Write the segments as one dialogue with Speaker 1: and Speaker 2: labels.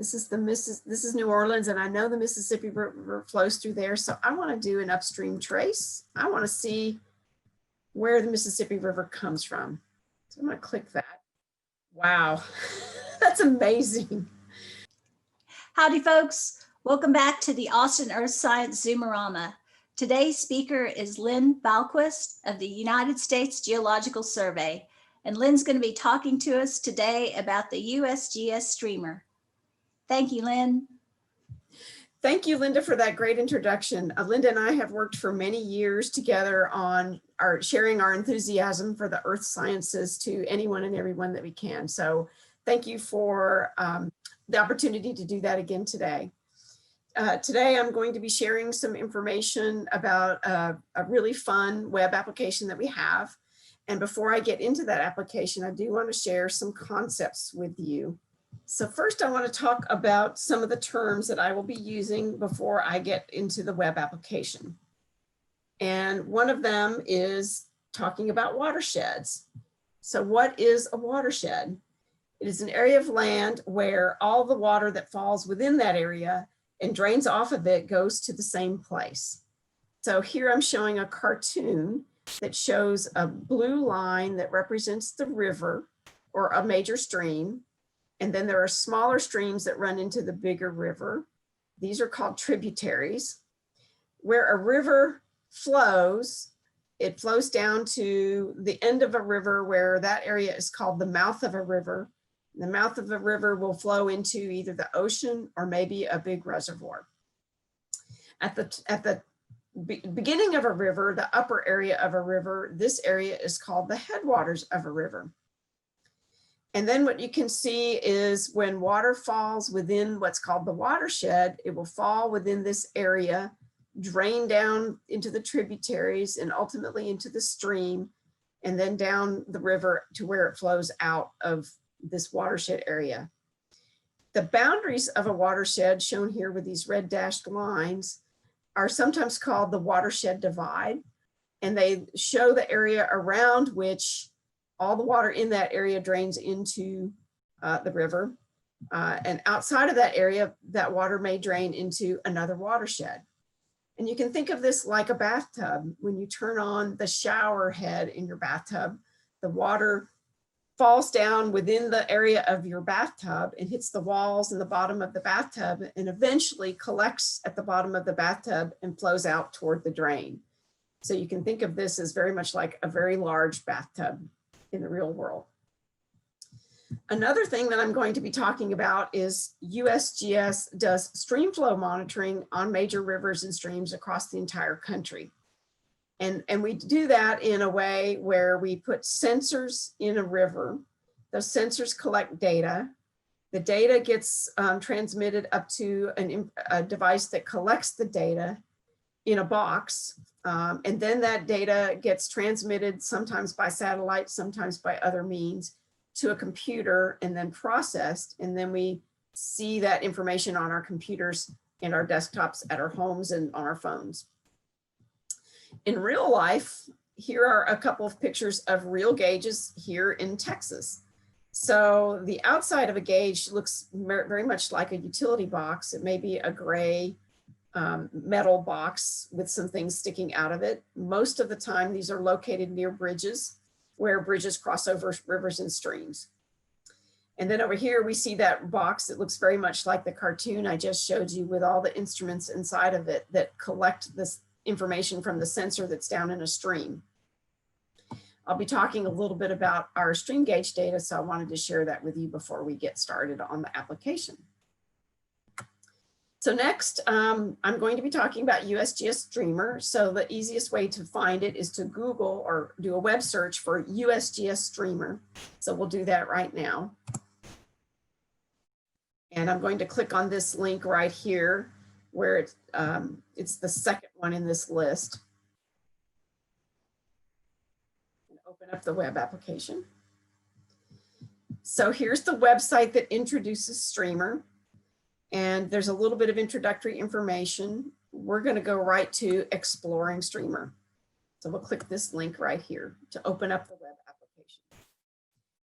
Speaker 1: This is New Orleans, and I know the Mississippi River flows through there. So I want to do an upstream trace. I want to see where the Mississippi River comes from. So I'm going to click that. Wow, that's amazing.
Speaker 2: Howdy, folks. Welcome back to the Austin Earth Science Zoomerama. Today's speaker is Lynn Balquist of the United States Geological Survey. And Lynn's going to be talking to us today about the USGS Streamer. Thank you, Lynn.
Speaker 1: Thank you, Linda, for that great introduction. Linda and I have worked for many years together on sharing our enthusiasm for the earth sciences to anyone and everyone that we can. So thank you for the opportunity to do that again today. Today, I'm going to be sharing some information about a really fun web application that we have. And before I get into that application, I do want to share some concepts with you. So first, I want to talk about some of the terms that I will be using before I get into the web application. And one of them is talking about watersheds. So what is a watershed? It is an area of land where all the water that falls within that area and drains off of it goes to the same place. So here I'm showing a cartoon that shows a blue line that represents the river or a major stream. And then there are smaller streams that run into the bigger river. These are called tributaries. Where a river flows, it flows down to the end of a river where that area is called the mouth of a river. The mouth of a river will flow into either the ocean or maybe a big reservoir. At the beginning of a river, the upper area of a river, this area is called the headwaters of a river. And then what you can see is when water falls within what's called the watershed, it will fall within this area, drain down into the tributaries and ultimately into the stream, and then down the river to where it flows out of this watershed area. The boundaries of a watershed, shown here with these red dashed lines, are sometimes called the Watershed Divide, and they show the area around which all the water in that area drains into the river. And outside of that area, that water may drain into another watershed. And you can think of this like a bathtub. When you turn on the shower head in your bathtub, the water falls down within the area of your bathtub and hits the walls and the bottom of the bathtub and eventually collects at the bottom of the bathtub and flows out toward the drain. So you can think of this as very much like a very large bathtub in the real world. Another thing that I'm going to be talking about is USGS does stream flow monitoring on major rivers and streams across the entire country. And we do that in a way where we put sensors in a river. Those sensors collect data. The data gets transmitted up to a device that collects the data in a box. And then that data gets transmitted sometimes by satellite, sometimes by other means to a computer and then processed. And then we see that information on our computers and our desktops at our homes and on our phones. In real life, here are a couple of pictures of real gauges here in Texas. So the outside of a gauge looks very much like a utility box. It may be a gray metal box with some things sticking out of it. Most of the time, these are located near bridges where bridges cross over rivers and streams. And then over here, we see that box that looks very much like the cartoon I just showed you with all the instruments inside of it that collect this information from the sensor that's down in a stream. I'll be talking a little bit about our stream gauge data, so I wanted to share that with you before we get started on the application. So next, I'm going to be talking about USGS Streamer. So the easiest way to find it is to Google or do a web search for USGS Streamer. So we'll do that right now. And I'm going to click on this link right here where it's the second one in this list. And open up the web application. So here's the website that introduces Streamer. And there's a little bit of introductory information. We're going to go right to Exploring Streamer. So we'll click this link right here to open up the web application.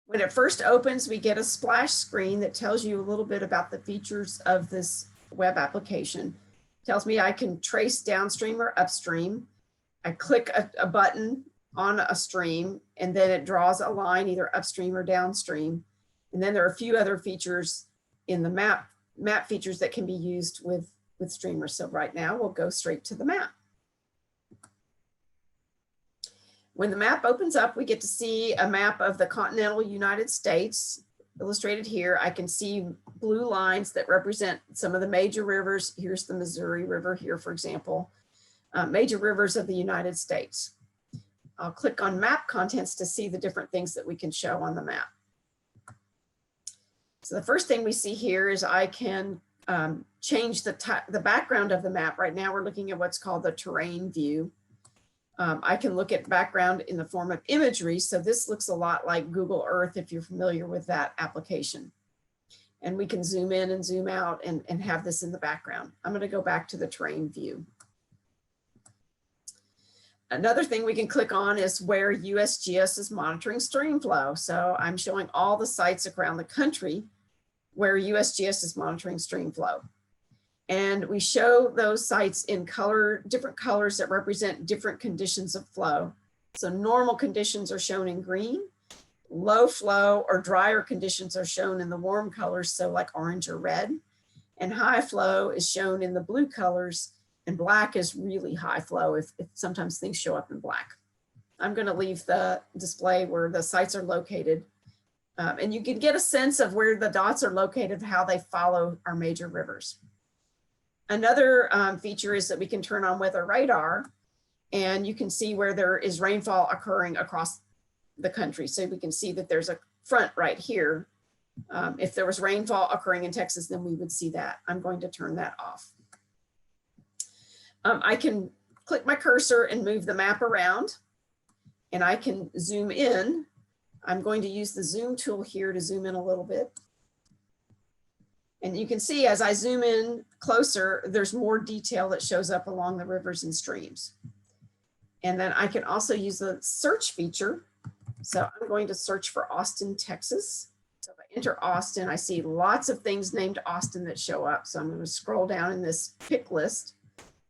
Speaker 1: When it first opens, we get a splash screen that tells you a little bit about the features of this web application. It tells me I can trace downstream or upstream. I click a button on a stream, and then it draws a line either upstream or downstream. And then there are a few other features in the map features that can be used with Streamer. So right now we'll go straight to the map. When the map opens up, we get to see a map of the continental United States illustrated here. I can see blue lines that represent some of the major rivers. Here's the Missouri River here, for example, major rivers of the United States. I'll click on map contents to see the different things that we can show on the map. So the first thing we see here is I can change the background of the map. Right now we're looking at what's called the terrain view. I can look at background in the form of imagery. So this looks a lot like Google Earth if you're familiar with that application. And we can zoom in and zoom out and have this in the background. I'm going to go back to the terrain view. Another thing we can click on is where USGS is monitoring stream flow. So I'm showing all the sites around the country where USGS is monitoring stream flow. And we show those sites in different colors that represent different conditions of flow. So normal conditions are shown in green, low flow or drier conditions are shown in the warm colors, so like orange or red, and high flow is shown in the blue colors, and black is really high flow if sometimes things show up in black. I'm going to leave the display where the sites are located. And you can get a sense of where the dots are located, how they follow our major rivers. Another feature is that we can turn on weather radar, and you can see where there is rainfall occurring across the country. So we can see that there's a front right here. If there was rainfall occurring in Texas, then we would see that. I'm going to turn that off. I can click my cursor and move the map around, and I can zoom in. I'm going to use the zoom tool here to zoom in a little bit. And you can see as I zoom in closer, there's more detail that shows up along the rivers and streams. And then I can also use the search feature. So I'm going to search for Austin, Texas. So if I enter Austin, I see lots of things named Austin that show up. So I'm going to scroll down in this pick list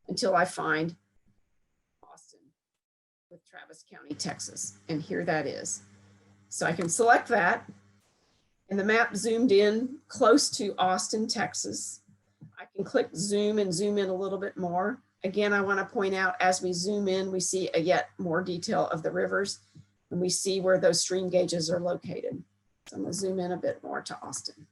Speaker 1: until I find Austin with Travis County, Texas. And here that is. So I can select that. And the map zoomed in close to Austin, Texas. I can click zoom and zoom in a little bit more. Again, I want to point out as we zoom in, we see yet more detail of the rivers, and we see where those stream gauges are located. So I'm going to zoom in a bit more to Austin.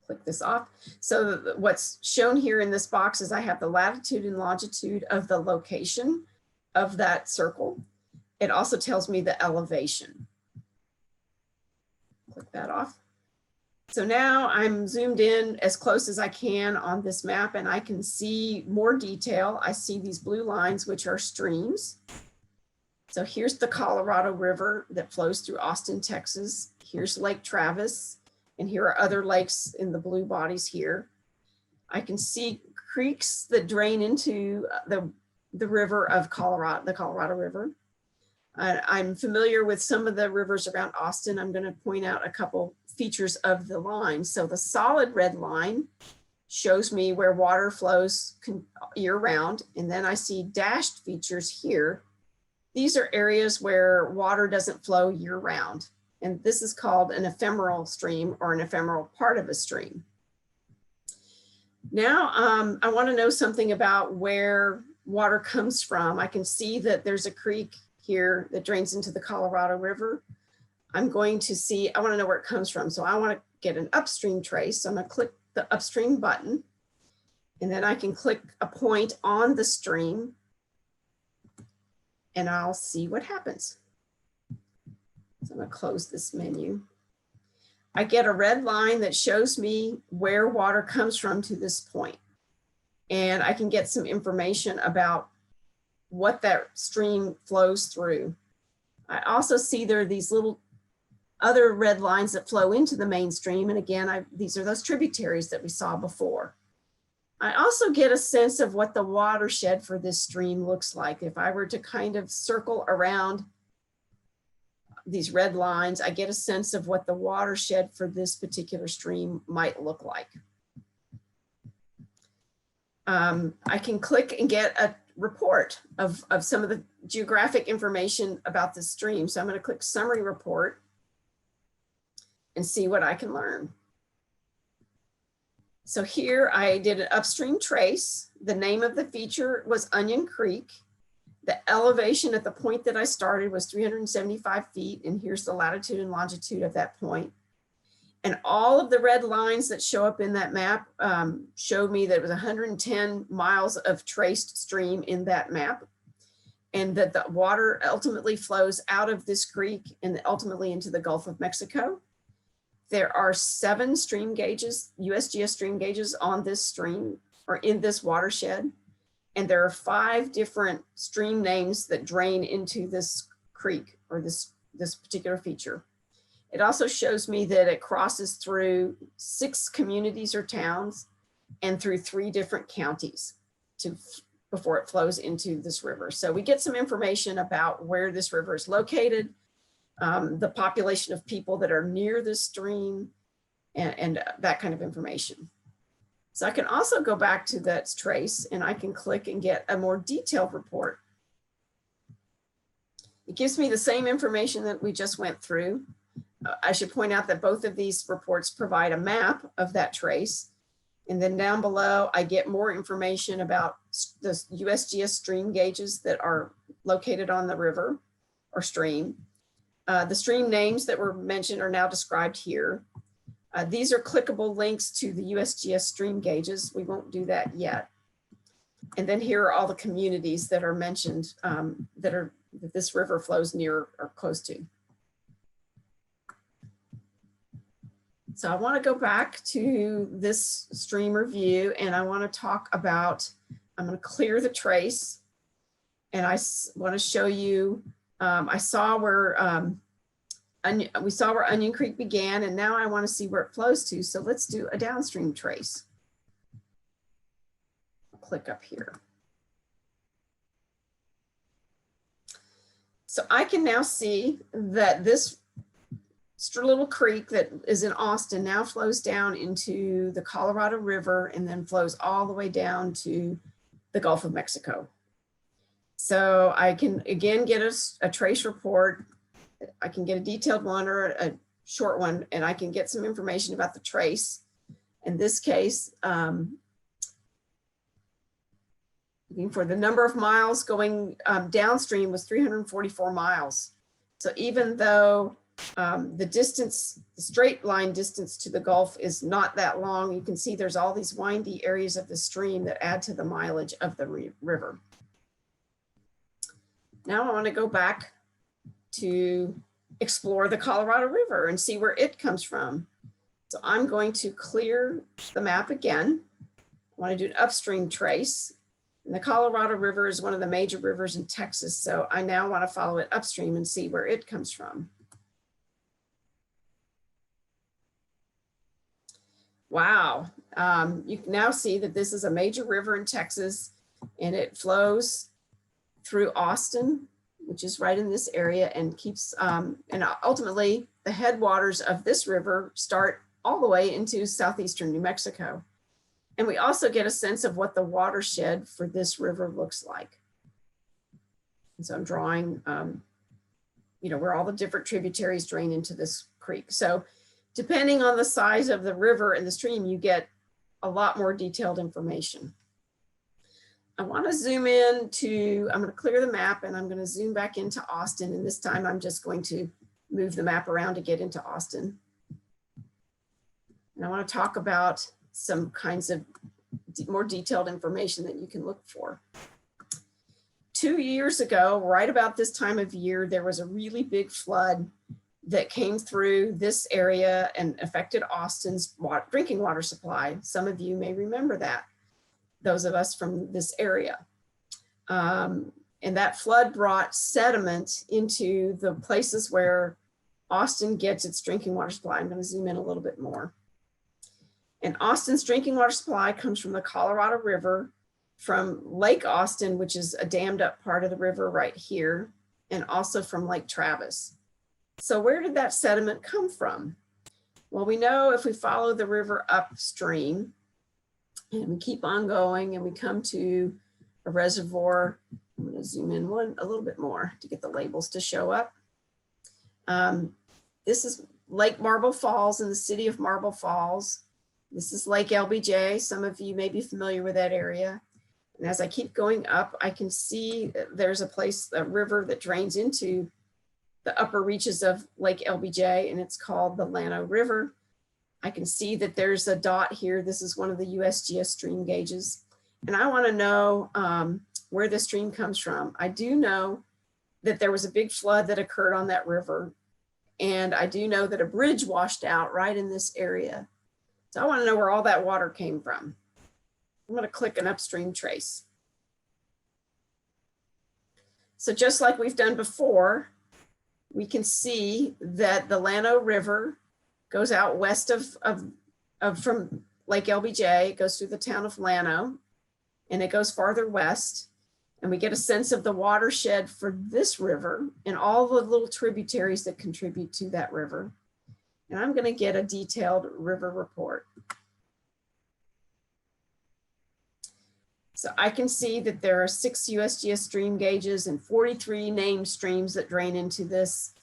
Speaker 1: Click this off. So what's shown here in this box is I have the latitude and longitude of the location of that circle. It also tells me the elevation. Click that off. So now I'm zoomed in as close as I can on this map, and I can see more detail. I see these blue lines, which are streams. So here's the Colorado River that flows through Austin, Texas. Here's Lake Travis, and here are other lakes in the blue bodies here. I can see creeks that drain into the river of Colorado, the Colorado River. I'm familiar with some of the rivers around Austin. I'm going to point out a couple features of the line. So the solid red line shows me where water flows year round. And then I see dashed features here. These are areas where water doesn't flow year round. And this is called an ephemeral stream or an ephemeral part of a stream. Now I want to know something about where water comes from. I can see that there's a creek here that drains into the Colorado River. I'm going to see, I want to know where it comes from. So I want to get an upstream trace. So I'm going to click the upstream button, and then I can click a point on the stream, and I'll see what happens. So I'm going to close this menu. I get a red line that shows me where water comes from to this point. And I can get some information about what that stream flows through. I also see there are these little other red lines that flow into the mainstream. And again, these are those tributaries that we saw before. I also get a sense of what the watershed for this stream looks like. If I were to kind of circle around these red lines, I get a sense of what the watershed for this particular stream might look like. I can click and get a report of some of the geographic information about the stream. So I'm going to click Summary Report and see what I can learn. So here I did an upstream trace. The name of the feature was Onion Creek. The elevation at the point that I started was 375 feet, and here's the latitude and longitude of that point. And all of the red lines that show up in that map showed me that it was 110 miles of traced stream in that map, and that the water ultimately flows out of this creek and ultimately into the Gulf of Mexico. There are 7 stream gauges, USGS stream gauges on this stream or in this watershed. And there are 5 different stream names that drain into this creek or this particular feature. It also shows me that it crosses through 6 communities or towns and through 3 different counties before it flows into this river. So we get some information about where this river is located, the population of people that are near this stream, and that kind of information. So I can also go back to that trace and I can click and get a more detailed report. It gives me the same information that we just went through. I should point out that both of these reports provide a map of that trace. And then down below, I get more information about the USGS stream gauges that are located on the river or stream. The stream names that were mentioned are now described here. These are clickable links to the USGS stream gauges. We won't do that yet. And then here are all the communities that are mentioned that this river flows near or close to. So I want to go back to this stream review and I want to talk about, I'm going to clear the trace. And I want to show you, I saw where, we saw where Onion Creek began, and now I want to see where it flows to. So let's do a downstream trace. I'll click up here. So I can now see that this little creek that is in Austin now flows down into the Colorado River and then flows all the way down to the Gulf of Mexico. So I can again get a trace report. I can get a detailed one or a short one, and I can get some information about the trace. In this case, looking for the number of miles going downstream was 344 miles. So even though the distance, the straight line distance to the Gulf is not that long, you can see there's all these windy areas of the stream that add to the mileage of the river. Now I want to go back to explore the Colorado River and see where it comes from. So I'm going to clear the map again. I want to do an upstream trace. And the Colorado River is one of the major rivers in Texas. So I now want to follow it upstream and see where it comes from. Wow, you can now see that this is a major river in Texas and it flows through Austin, which is right in this area, and keeps, and ultimately the headwaters of this river start all the way into southeastern New Mexico. And we also get a sense of what the watershed for this river looks like. And so I'm drawing, where all the different tributaries drain into this creek. So depending on the size of the river and the stream, you get a lot more detailed information. I want to zoom in to, I'm going to clear the map and I'm going to zoom back into Austin. And this time I'm just going to move the map around to get into Austin. And I want to talk about some kinds of more detailed information that you can look for. 2 years ago, right about this time of year, there was a really big flood that came through this area and affected Austin's drinking water supply. Some of you may remember that, those of us from this area. And that flood brought sediment into the places where Austin gets its drinking water supply. I'm going to zoom in a little bit more. And Austin's drinking water supply comes from the Colorado River, from Lake Austin, which is a dammed up part of the river right here, and also from Lake Travis. So where did that sediment come from? Well, we know if we follow the river upstream and we keep on going and we come to a reservoir, I'm going to zoom in a little bit more to get the labels to show up. This is Lake Marble Falls in the city of Marble Falls. This is Lake LBJ. Some of you may be familiar with that area. And as I keep going up, I can see there's a river that drains into the upper reaches of Lake LBJ, and it's called the Llano River. I can see that there's a dot here. This is one of the USGS stream gauges. And I want to know where the stream comes from. I do know that there was a big flood that occurred on that river. And I do know that a bridge washed out right in this area. So I want to know where all that water came from. I'm going to click an upstream trace. So just like we've done before, we can see that the Llano River goes out west from Lake LBJ. It goes through the town of Llano, and it goes farther west. And we get a sense of the watershed for this river and all the little tributaries that contribute to that river. And I'm going to get a detailed river report. So I can see that there are 6 USGS stream gauges and 43 named streams that drain into this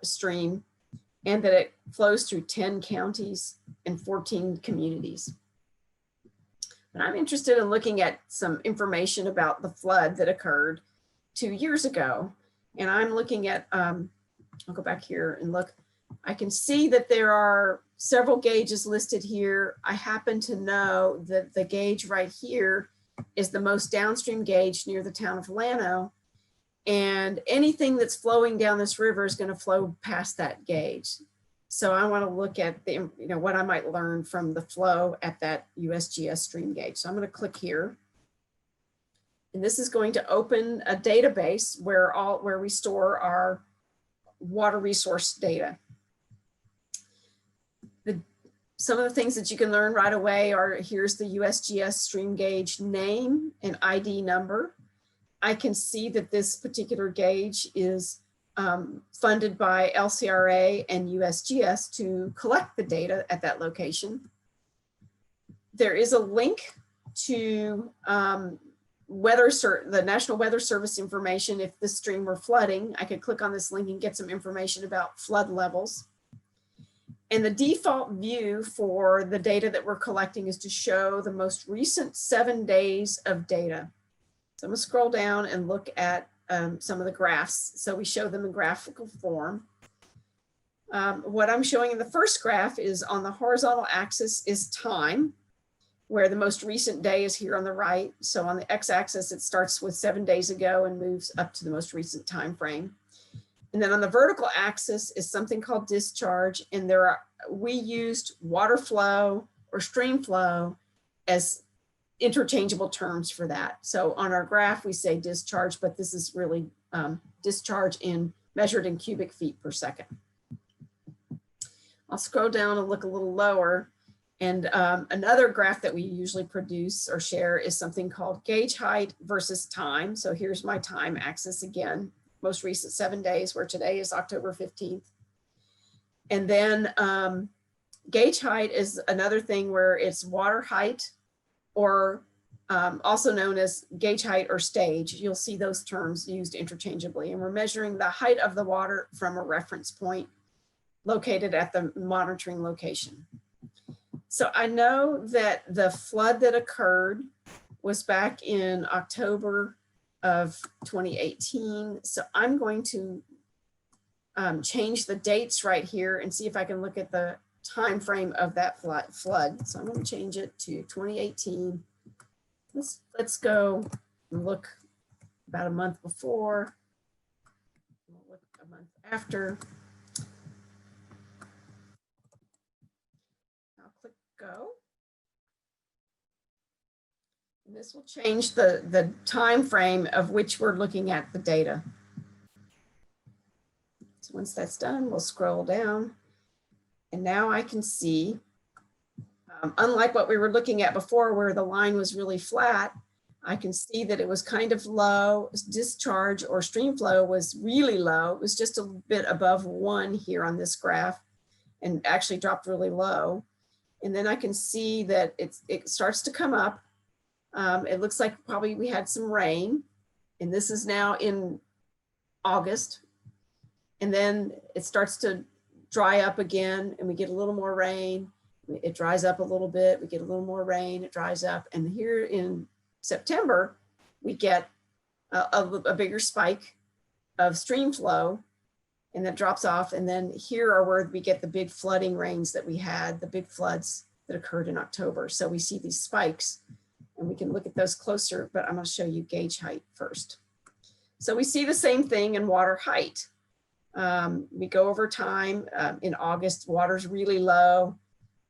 Speaker 1: stream, and that it flows through 10 counties and 14 communities. But I'm interested in looking at some information about the flood that occurred 2 years ago. And I'm looking at, I'll go back here and look. I can see that there are several gauges listed here. I happen to know that the gauge right here is the most downstream gauge near the town of Llano. And anything that's flowing down this river is going to flow past that gauge. So I want to look at the, what I might learn from the flow at that USGS stream gauge. So I'm going to click here. And this is going to open a database where we store our water resource data. Some of the things that you can learn right away are, here's the USGS stream gauge name and ID number. I can see that this particular gauge is funded by LCRA and USGS to collect the data at that location. There is a link to the National Weather Service information. If the stream were flooding, I could click on this link and get some information about flood levels. And the default view for the data that we're collecting is to show the most recent 7 days of data. So I'm gonna scroll down and look at some of the graphs. So we show them in graphical form. What I'm showing in the first graph is on the horizontal axis is time, where the most recent day is here on the right. So on the x-axis, it starts with 7 days ago and moves up to the most recent time frame. And then on the vertical axis is something called discharge. And we used water flow or stream flow as interchangeable terms for that. So on our graph, we say discharge, but this is really discharge measured in cubic feet per second. I'll scroll down and look a little lower. And another graph that we usually produce or share is something called gauge height versus time. So here's my time axis again, most recent 7 days, where today is October 15th. And then gauge height is another thing where it's water height, or also known as gauge height or stage. You'll see those terms used interchangeably. And we're measuring the height of the water from a reference point located at the monitoring location. So I know that the flood that occurred was back in October of 2018. So I'm going to change the dates right here and see if I can look at the time frame of that flood. So I'm going to change it to 2018. Let's go and look about a month before. We'll look a month after. I'll click go. And this will change the time frame of which we're looking at the data. So once that's done, we'll scroll down. And now I can see, unlike what we were looking at before where the line was really flat, I can see that it was kind of low. Discharge or stream flow was really low. It was just a bit above 1 here on this graph and actually dropped really low. And then I can see that it starts to come up. It looks like probably we had some rain, and this is now in August. And then it starts to dry up again, and we get a little more rain. It dries up a little bit. We get a little more rain. It dries up. And here in September, we get a bigger spike of stream flow, and that drops off. And then here are where we get the big flooding rains that we had, the big floods that occurred in October. So we see these spikes, and we can look at those closer, but I'm going to show you gauge height first. So we see the same thing in water height. We go over time. In August, water's really low.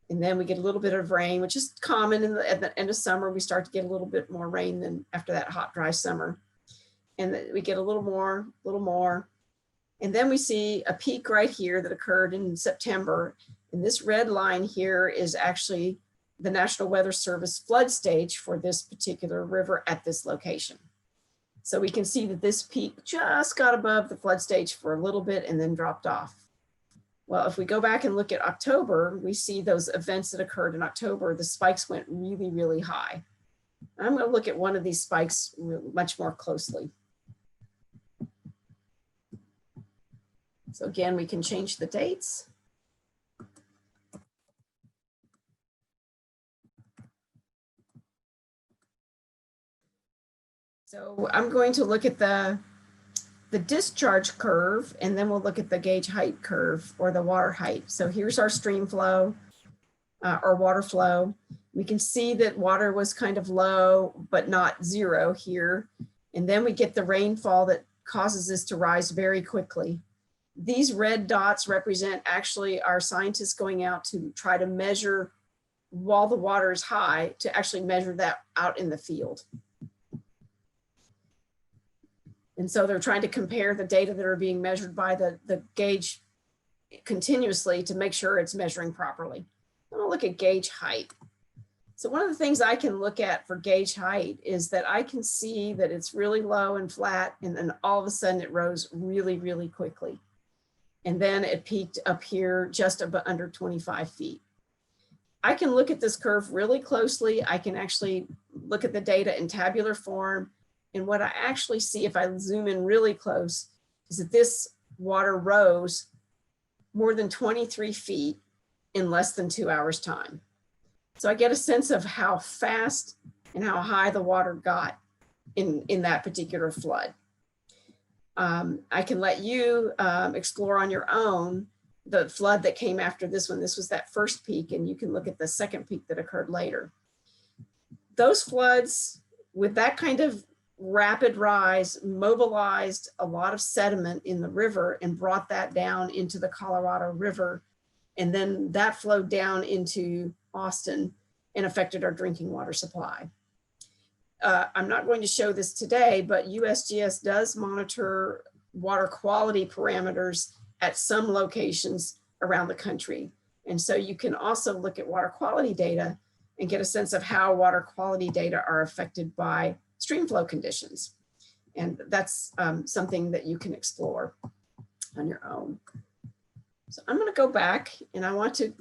Speaker 1: And then we get a little bit of rain, which is common at the end of summer. We start to get a little bit more rain than after that hot, dry summer. And we get a little more. And then we see a peak right here that occurred in September. And this red line here is actually the National Weather Service flood stage for this particular river at this location. So we can see that this peak just got above the flood stage for a little bit and then dropped off. Well, if we go back and look at October, we see those events that occurred in October, the spikes went really, really high. I'm going to look at one of these spikes much more closely. So again, we can change the dates. So I'm going to look at the discharge curve, and then we'll look at the gauge height curve or the water height. So here's our stream flow or water flow. We can see that water was kind of low, but not zero here. And then we get the rainfall that causes this to rise very quickly. These red dots represent actually our scientists going out to try to measure while the water is high, to actually measure that out in the field. And so they're trying to compare the data that are being measured by the gauge continuously to make sure it's measuring properly. I'm going to look at gauge height. So one of the things I can look at for gauge height is that I can see that it's really low and flat, and then all of a sudden it rose really, really quickly. And then it peaked up here just about under 25 feet. I can look at this curve really closely. I can actually look at the data in tabular form. And what I actually see if I zoom in really close is that this water rose more than 23 feet in less than 2 hours time. So I get a sense of how fast and how high the water got in that particular flood. I can let you explore on your own the flood that came after this one. This was that first peak, and you can look at the second peak that occurred later. Those floods with that kind of rapid rise mobilized a lot of sediment in the river and brought that down into the Colorado River. And then that flowed down into Austin and affected our drinking water supply. I'm not going to show this today, but USGS does monitor water quality parameters at some locations around the country. And so you can also look at water quality data and get a sense of how water quality data are affected by stream flow conditions. And that's something that you can explore on your own. So I'm going to go back, and I want to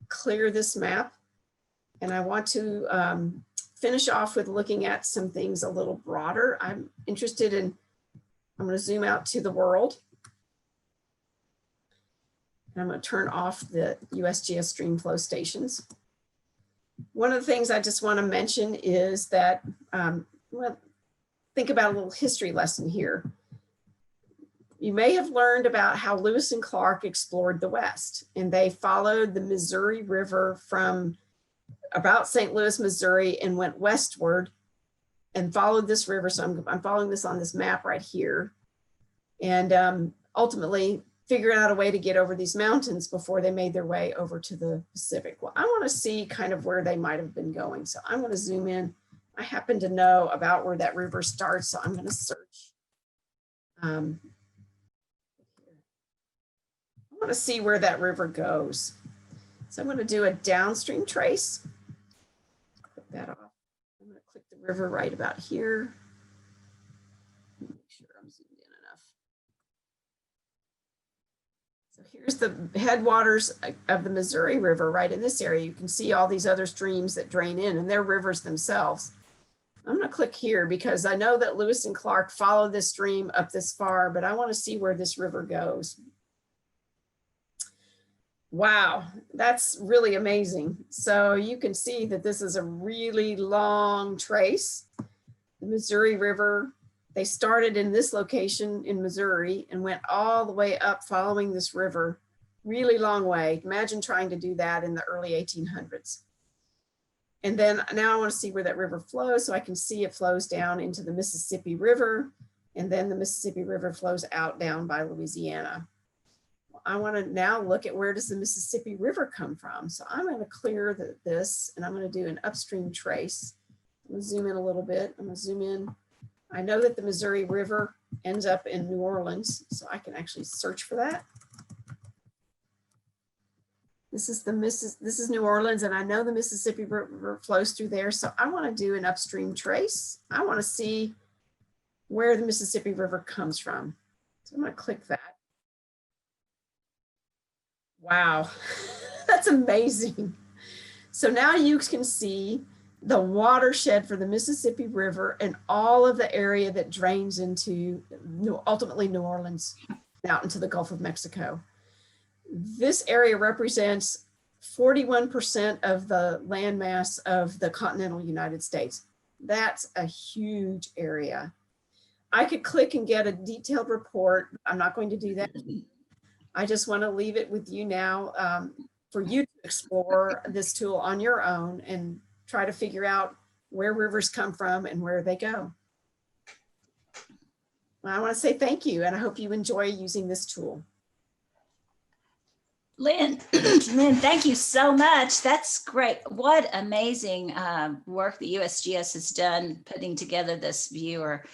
Speaker 1: clear this map, and I want to finish off with looking at some things a little broader. I'm interested in, I'm going to zoom out to the world. And I'm going to turn off the USGS stream flow stations. One of the things I just want to mention is that, well, think about a little history lesson here. You may have learned about how Lewis and Clark explored the West, and they followed the Missouri River from about St. Louis, Missouri, and went westward and followed this river. So I'm following this on this map right here, and ultimately figured out a way to get over these mountains before they made their way over to the Pacific. Well, I want to see kind of where they might have been going. So I'm going to zoom in. I happen to know about where that river starts, so I'm going to search. I want to see where that river goes. So I'm going to do a downstream trace. Put that off. I'm going to river right about here. Make sure I'm zoomed in enough. So here's the headwaters of the Missouri River right in this area. You can see all these other streams that drain in, and they're rivers themselves. I'm going to click here because I know that Lewis and Clark follow this stream up this far, but I want to see where this river goes. Wow, that's really amazing. So you can see that this is a really long trace. The Missouri River, they started in this location in Missouri and went all the way up following this river. Really long way. Imagine trying to do that in the early 1800s. And then now I want to see where that river flows, so I can see it flows down into the Mississippi River, and then the Mississippi River flows out down by Louisiana. I want to now look at where does the Mississippi River come from. So I'm going to clear this, and I'm going to do an upstream trace. I'm going to zoom in a little bit. I'm going to zoom in. I know that the Missouri River ends up in New Orleans, so I can actually search for that. This is New Orleans, and I know the Mississippi River flows through there. So I want to do an upstream trace. I want to see where the Mississippi River comes from. So I'm going to click that. Wow, that's amazing. So now you can see the watershed for the Mississippi River and all of the area that drains into ultimately New Orleans, out into the Gulf of Mexico. This area represents 41% of the landmass of the continental United States. That's a huge area. I could click and get a detailed report. I'm not going to do that. I just want to leave it with you now for you to explore this tool on your own and try to figure out where rivers come from and where they go. I want to say thank you, and I hope you enjoy using this tool.
Speaker 2: Lynn, Lynn, thank you so much. That's great. What amazing work the USGS has done putting together this viewer.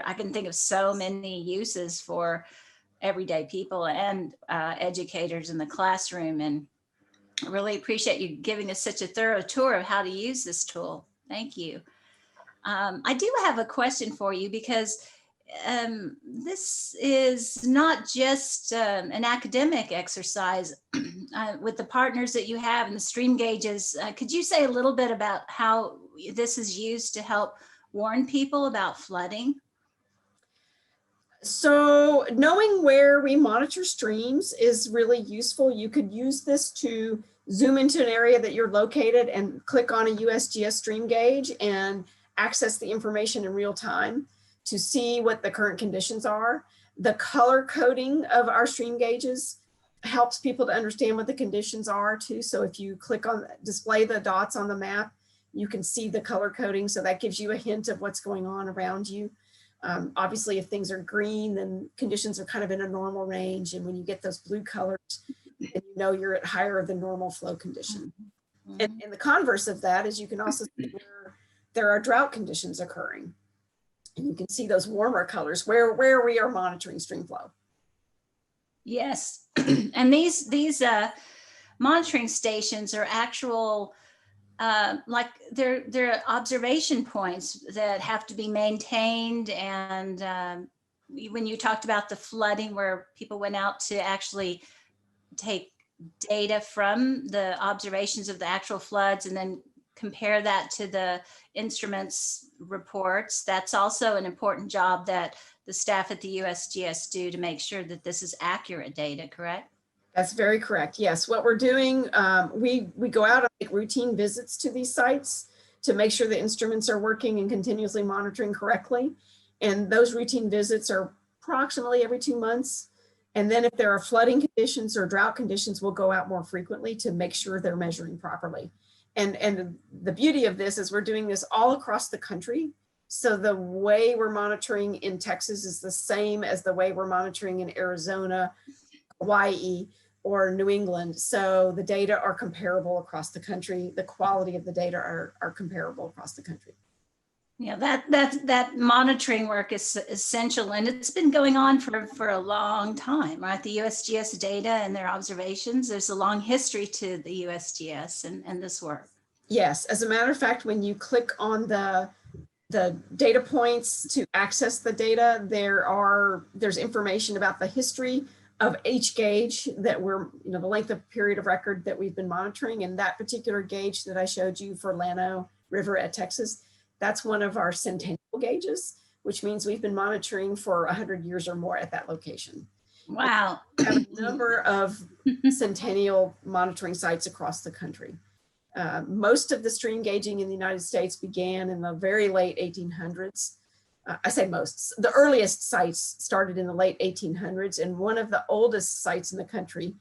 Speaker 2: I can think of so many uses for everyday people and educators in the classroom, and I really appreciate you giving us such a thorough tour of how to use this tool. Thank you. I do have a question for you, because this is not just an academic exercise with the partners that you have and the stream gauges. Could you say a little bit about how this is used to help warn people about flooding?
Speaker 1: So knowing where we monitor streams is really useful. You could use this to zoom into an area that you're located and click on a USGS stream gauge and access the information in real time to see what the current conditions are. The color coding of our stream gauges helps people to understand what the conditions are too. So if you click on display the dots on the map, you can see the color coding. So that gives you a hint of what's going on around you. Obviously, if things are green, then conditions are kind of in a normal range. And when you get those blue colors, then you know you're at higher than normal flow condition. And the converse of that is you can also see where there are drought conditions occurring. And you can see those warmer colors where we are monitoring stream flow.
Speaker 2: Yes, and these monitoring stations are actual, like they're observation points that have to be maintained. And when you talked about the flooding, where people went out to actually take data from the observations of the actual floods and then compare that to the instruments reports, that's also an important job that the staff at the USGS do to make sure that this is accurate data, correct?
Speaker 1: That's very correct. Yes, what we're doing, we go out and make routine visits to these sites to make sure the instruments are working and continuously monitoring correctly. And those routine visits are approximately every 2 months. And then if there are flooding conditions or drought conditions, we'll go out more frequently to make sure they're measuring properly. And the beauty of this is we're doing this all across the country. So the way we're monitoring in Texas is the same as the way we're monitoring in Arizona, Hawaii, or New England. So the data are comparable across the country. The quality of the data are comparable across the country.
Speaker 2: Yeah, that monitoring work is essential, and it's been going on for a long time, right? The USGS data and their observations, there's a long history to the USGS and this work.
Speaker 1: Yes, as a matter of fact, when you click on the the data points to access the data. There's information about the history of each gauge that we're, the length of period of record that we've been monitoring. And that particular gauge that I showed you for Llano River at Texas, that's one of our centennial gauges, which means we've been monitoring for 100 years or more at that location.
Speaker 2: Wow.
Speaker 1: We have a number of centennial monitoring sites across the country. Most of the stream gauging in the United States began in the very late 1800s. I say most, the earliest sites started in the late 1800s, and one of the oldest sites in the country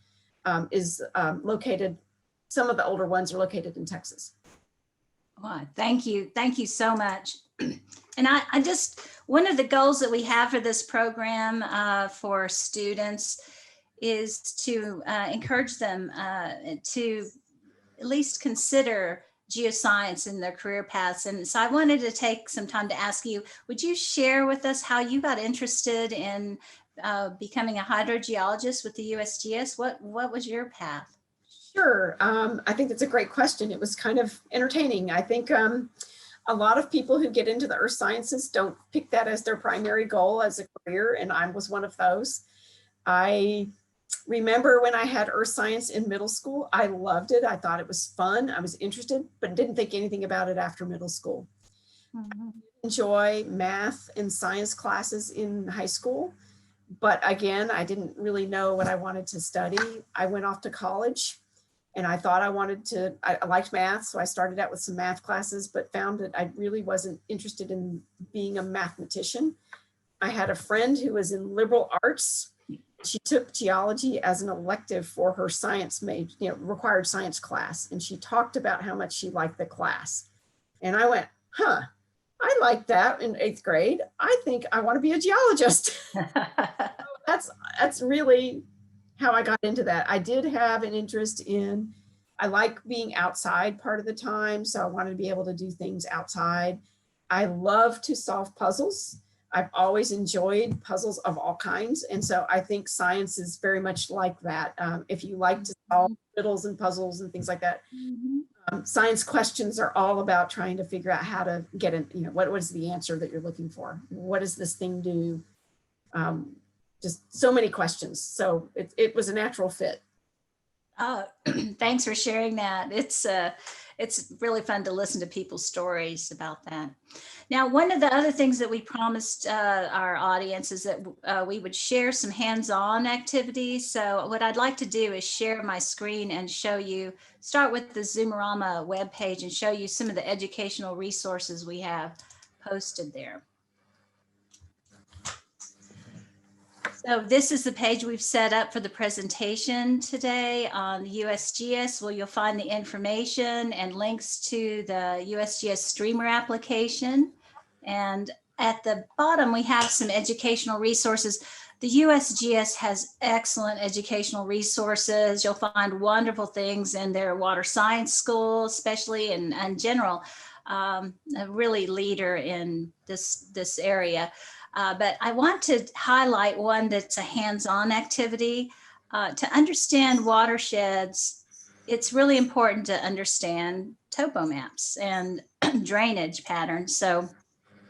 Speaker 1: is located, some of the older ones are located in Texas.
Speaker 2: Well, thank you. Thank you so much. And I just, one of the goals that we have for this program for students is to encourage them to at least consider geoscience in their career paths. And so I wanted to take some time to ask you, would you share with us how you got interested in becoming a hydrogeologist with the USGS? What was your path?
Speaker 1: Sure. I think that's a great question. It was kind of entertaining. I think a lot of people who get into the earth sciences don't pick that as their primary goal as a career, and I was one of those. I remember when I had earth science in middle school, I loved it. I thought it was fun. I was interested, but didn't think anything about it after middle school. Mm-hmm. I enjoy math and science classes in high school, but again, I didn't really know what I wanted to study. I went off to college and I thought I liked math. So I started out with some math classes, but found that I really wasn't interested in being a mathematician. I had a friend who was in liberal arts. She took geology as an elective for her science major, required science class. And she talked about how much she liked the class. And I went, I like that in 8th grade. I think I want to be a geologist. That's really how I got into that. I did have an interest I like being outside part of the time. So I wanted to be able to do things outside. I love to solve puzzles. I've always enjoyed puzzles of all kinds. And so I think science is very much like that. If you like to solve riddles and puzzles and things like that, science questions are all about trying to figure out how to get in, what is the answer that you're looking for? What does this thing do? Just so many questions. So it was a natural fit.
Speaker 2: Thanks for sharing that. It's really fun to listen to people's stories about that. Now, one of the other things that we promised our audience is that we would share some hands-on activities. So what I'd like to do is share my screen and show you, start with the Zoomerama webpage and show you some of the educational resources we have posted there. So this is the page we've set up for the presentation today on the USGS, where you'll find the information and links to the USGS Streamer application. And at the bottom, we have some educational resources. The USGS has excellent educational resources. You'll find wonderful things in their water science school, especially in general, a really leader in this area. But I want to highlight one that's a hands-on activity. To understand watersheds, it's really important to understand topo maps and drainage patterns. So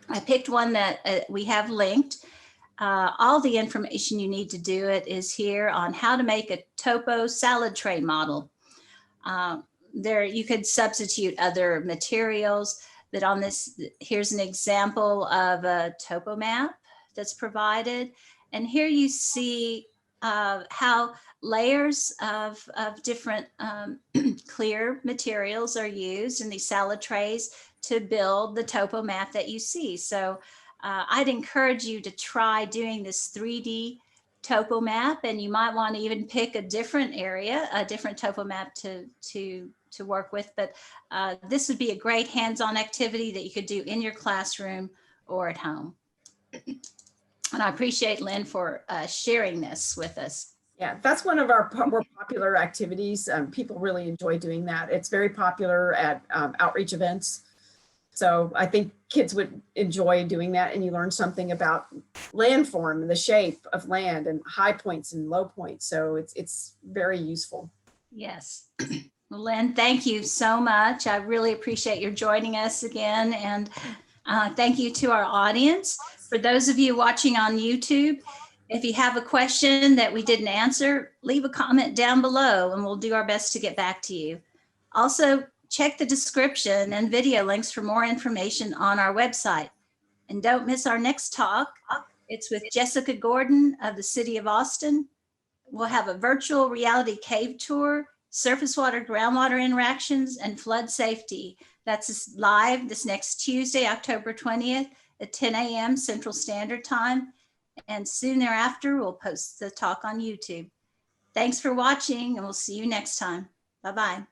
Speaker 2: I picked one that we have linked. All the information you need to do it is here on how to make a topo salad tray model. There you could substitute other materials. That on this, here's an example of a topo map that's provided. And here you see how layers of different clear materials are used in these salad trays to build the topo map that you see. So I'd encourage you to try doing this 3D topo map, and you might want to even pick a different area, a different topo map to work with. But this would be a great hands-on activity that you could do in your classroom or at home. And I appreciate Lynn for sharing this with us.
Speaker 1: Yeah, that's one of our more popular activities. People really enjoy doing that. It's very popular at outreach events. So I think kids would enjoy doing that, and you learn something about landform and the shape of land and high points and low points. So it's very useful.
Speaker 2: Yes. Well, Lynn, thank you so much. I really appreciate your joining us again. And Thank you to our audience. For those of you watching on YouTube, if you have a question that we didn't answer, leave a comment down below and we'll do our best to get back to you. Also, check the description and video links for more information on our website. And don't miss our next talk. It's with Jessica Gordon of the City of Austin. We'll have a virtual reality cave tour, surface water, groundwater interactions, and flood safety. That's live this next Tuesday, October 20th at 10 a.m. Central Standard Time. And soon thereafter, we'll post the talk on YouTube. Thanks for watching, and we'll see you next time. Bye-bye.